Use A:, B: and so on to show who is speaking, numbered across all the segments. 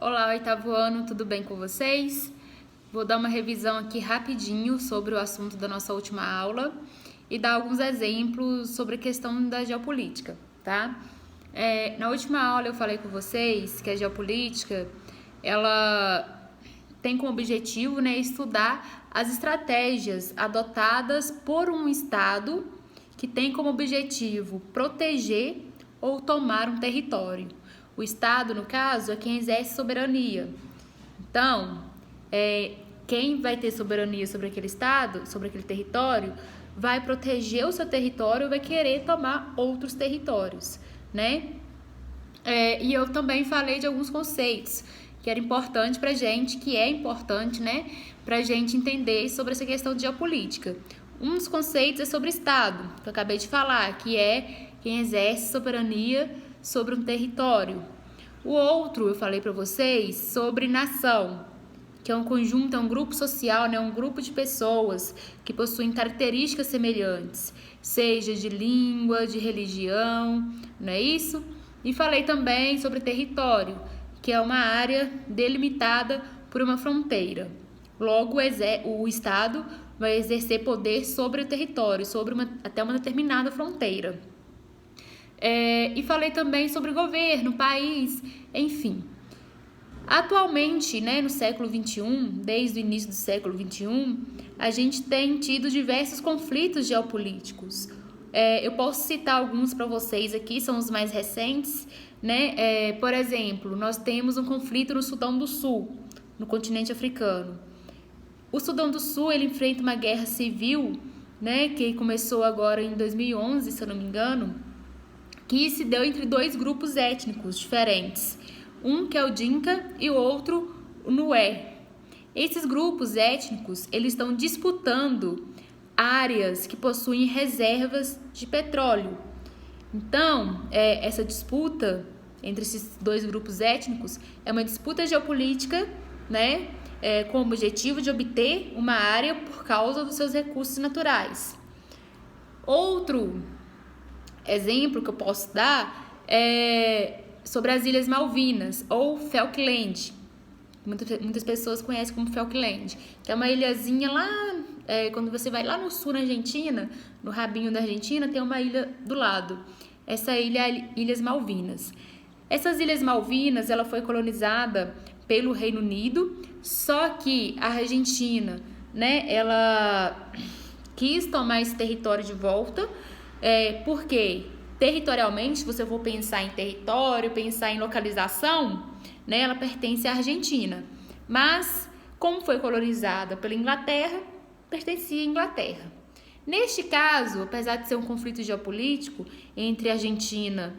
A: Olá, oitavo ano, tudo bem com vocês? Vou dar uma revisão aqui rapidinho sobre o assunto da nossa última aula e dar alguns exemplos sobre a questão da geopolítica, tá? Na última aula eu falei com vocês que a geopolítica, ela tem como objetivo, estudar as estratégias adotadas por um Estado que tem como objetivo proteger ou tomar um território. O Estado, no caso, é quem exerce soberania. Então, quem vai ter soberania sobre aquele Estado, sobre aquele território, vai proteger o seu território ou vai querer tomar outros territórios, né? E eu também falei de alguns conceitos que era importante pra gente, que é importante, né, pra gente entender sobre essa questão de geopolítica. Um dos conceitos é sobre Estado, que eu acabei de falar, que é quem exerce soberania sobre um território. O outro, eu falei para vocês, sobre nação, que é um conjunto, é um grupo social, né, um grupo de pessoas que possuem características semelhantes, seja de língua, de religião, não é isso? E falei também sobre território, que é uma área delimitada por uma fronteira. Logo, o Estado vai exercer poder sobre o território, até uma determinada fronteira. E falei também sobre governo, país, enfim. Atualmente, né, no século XXI, desde o início do século XXI, a gente tem tido diversos conflitos geopolíticos. Eu posso citar alguns para vocês aqui, são os mais recentes, né? Por exemplo, nós temos um conflito no Sudão do Sul, no continente africano. O Sudão do Sul, ele enfrenta uma guerra civil, né, que começou agora em 2011, se eu não me engano, que se deu entre dois grupos étnicos diferentes, um que é o Dinka e o outro o Nuer. Esses grupos étnicos, eles estão disputando áreas que possuem reservas de petróleo. Então, essa disputa entre esses dois grupos étnicos é uma disputa geopolítica, né, com o objetivo de obter uma área por causa dos seus recursos naturais. Outro exemplo que eu posso dar é sobre as Ilhas Malvinas, ou Falkland. Muitas pessoas conhecem como Falkland, que é uma ilhazinha lá, quando você vai lá no sul, na Argentina, no rabinho da Argentina, tem uma ilha do lado. Essa ilha é Ilhas Malvinas. Essas Ilhas Malvinas, ela foi colonizada pelo Reino Unido, só que a Argentina, né, ela quis tomar esse território de volta, porque territorialmente, se você for pensar em território, pensar em localização, né, ela pertence à Argentina. Mas, como foi colonizada pela Inglaterra, pertencia à Inglaterra. Neste caso, apesar de ser um conflito geopolítico entre Argentina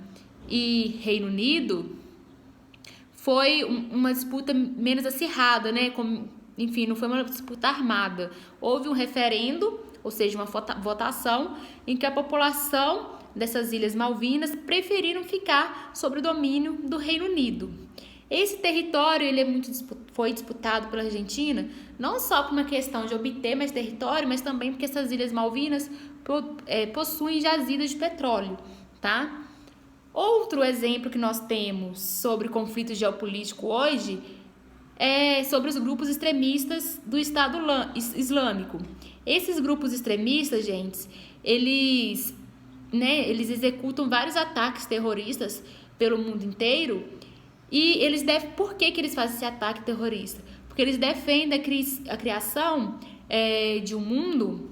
A: e Reino Unido, foi uma disputa menos acirrada, né? Enfim, não foi uma disputa armada. Houve um referendo, ou seja, uma votação, em que a população dessas Ilhas Malvinas preferiram ficar sob o domínio do Reino Unido. Esse território foi disputado pela Argentina, não só por uma questão de obter mais território, mas também porque essas Ilhas Malvinas possuem jazidas de petróleo, tá? Outro exemplo que nós temos sobre conflito geopolítico hoje é sobre os grupos extremistas do Estado Islâmico. Esses grupos extremistas, gente, eles executam vários ataques terroristas pelo mundo inteiro. E por que eles fazem esse ataque terrorista? Porque eles defendem a criação de um mundo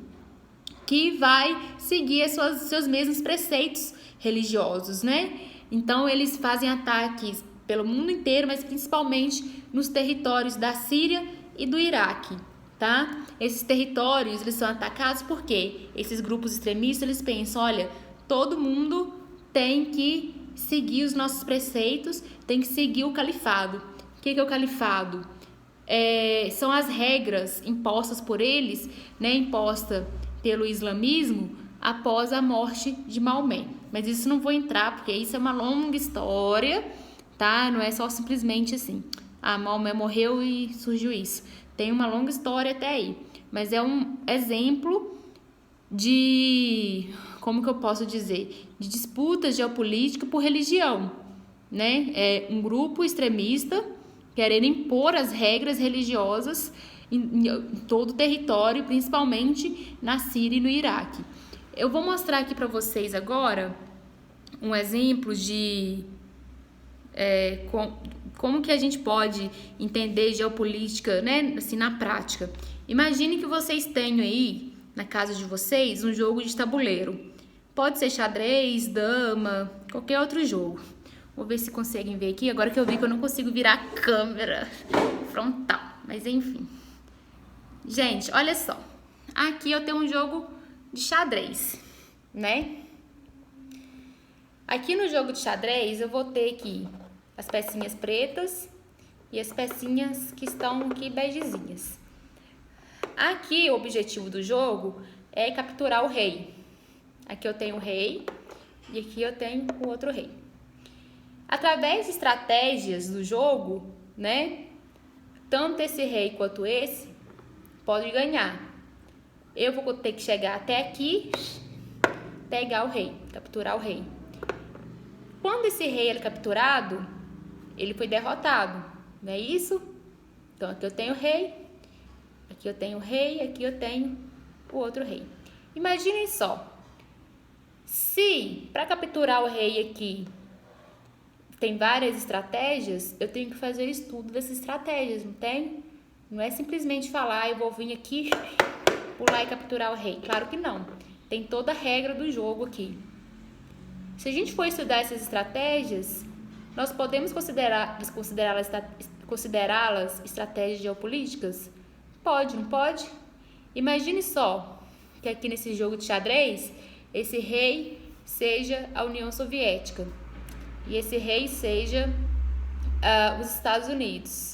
A: que vai seguir seus mesmos preceitos religiosos, né? Então, eles fazem ataques pelo mundo inteiro, mas principalmente nos territórios da Síria e do Iraque, tá? Esses territórios, eles são atacados porque esses grupos extremistas, eles pensam, olha, todo mundo tem que seguir os nossos preceitos, tem que seguir o califado. O que é o califado? São as regras impostas por eles, né, imposta pelo islamismo após a morte de Maomé. Mas isso não vou entrar, porque isso é uma longa história, tá? Não é só simplesmente assim, Maomé morreu e surgiu isso. Tem uma longa história até aí. Mas é um exemplo de, como que eu posso dizer, de disputa geopolítica por religião, né? É um grupo extremista querendo impor as regras religiosas em todo o território, principalmente na Síria e no Iraque. Eu vou mostrar aqui para vocês agora um exemplo de como que a gente pode entender geopolítica, né, assim, na prática. Imagine que vocês tenham aí, na casa de vocês, um jogo de tabuleiro. Pode ser xadrez, dama, qualquer outro jogo. Vou ver se conseguem ver aqui, agora que eu vi que eu não consigo virar a câmera frontal, mas enfim. Gente, olha só. Aqui eu tenho um jogo de xadrez, né? Aqui no jogo de xadrez eu vou ter aqui as pecinhas pretas e as pecinhas que estão aqui begezinhas. Aqui o objetivo do jogo é capturar o rei. Aqui eu tenho o rei e aqui eu tenho o outro rei. Através de estratégias do jogo, né? Tanto esse rei quanto esse pode ganhar. Eu vou ter que chegar até aqui, pegar o rei, capturar o rei. Quando esse rei é capturado, ele foi derrotado, não é isso? Então aqui eu tenho o rei, aqui eu tenho o rei, aqui eu tenho o outro rei. Imaginem só, se para capturar o rei aqui tem várias estratégias, eu tenho que fazer estudo dessas estratégias, não tem? Não é simplesmente falar, eu vou vir aqui, pular e capturar o rei. Claro que não. Tem toda a regra do jogo aqui. Se a gente for estudar essas estratégias, nós podemos considerá-las estratégias geopolíticas? Pode, não pode? Imagine só que aqui nesse jogo de xadrez, esse rei seja a União Soviética e esse rei seja os Estados Unidos.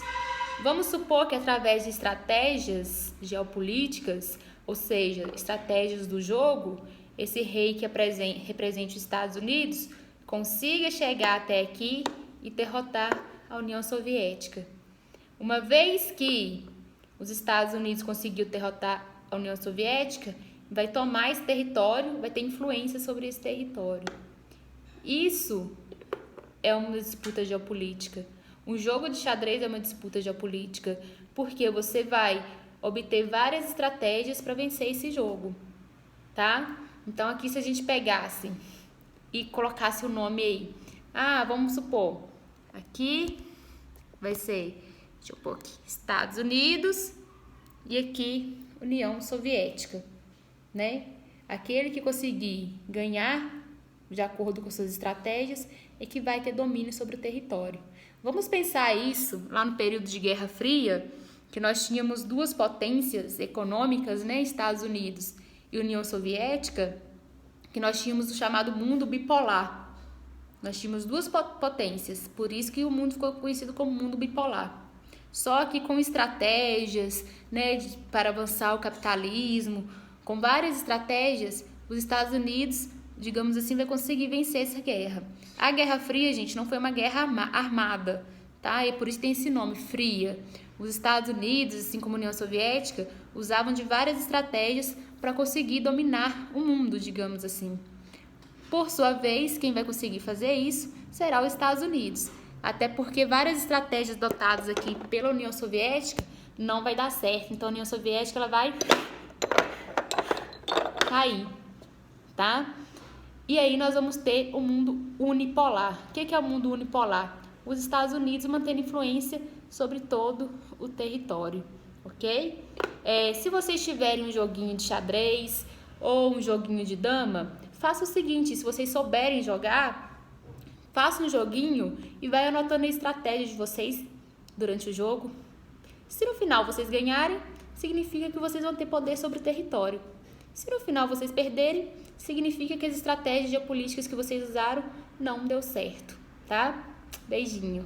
A: Vamos supor que através de estratégias geopolíticas, ou seja, estratégias do jogo, esse rei que represente os Estados Unidos consiga chegar até aqui e derrotar a União Soviética. Uma vez que os Estados Unidos conseguiu derrotar a União Soviética, vai tomar esse território, vai ter influência sobre esse território. Isso é uma disputa geopolítica. Um jogo de xadrez é uma disputa geopolítica, porque você vai obter várias estratégias para vencer esse jogo, tá? Então aqui se a gente pegasse e colocasse o nome aí, vamos supor, aqui vai ser, deixa eu pôr aqui, Estados Unidos e aqui União Soviética, né? Aquele que conseguir ganhar de acordo com suas estratégias é que vai ter domínio sobre o território. Vamos pensar isso lá no período de Guerra Fria, que nós tínhamos duas potências econômicas, né, Estados Unidos e União Soviética, que nós tínhamos o chamado mundo bipolar. Nós tínhamos duas potências, por isso que o mundo ficou conhecido como mundo bipolar. Só que com estratégias, né, para avançar o capitalismo, com várias estratégias, os Estados Unidos, digamos assim, vai conseguir vencer essa guerra. A Guerra Fria, gente, não foi uma guerra armada, tá? E por isso tem esse nome, fria. Os Estados Unidos, assim como a União Soviética, usavam de várias estratégias para conseguir dominar o mundo, digamos assim. Por sua vez, quem vai conseguir fazer isso será os Estados Unidos. Até porque várias estratégias adotadas aqui pela União Soviética não vai dar certo. Então a União Soviética ela vai cair, tá? E aí nós vamos ter o mundo unipolar. O que é o mundo unipolar? Os Estados Unidos mantendo influência sobre todo o território, ok? Se vocês tiverem um joguinho de xadrez ou um joguinho de dama, faça o seguinte, se vocês souberem jogar, faça um joguinho e vai anotando a estratégia de vocês durante o jogo. Se no final vocês ganharem, significa que vocês vão ter poder sobre o território. Se no final vocês perderem, significa que as estratégias geopolíticas que vocês usaram não deu certo, tá? Beijinho.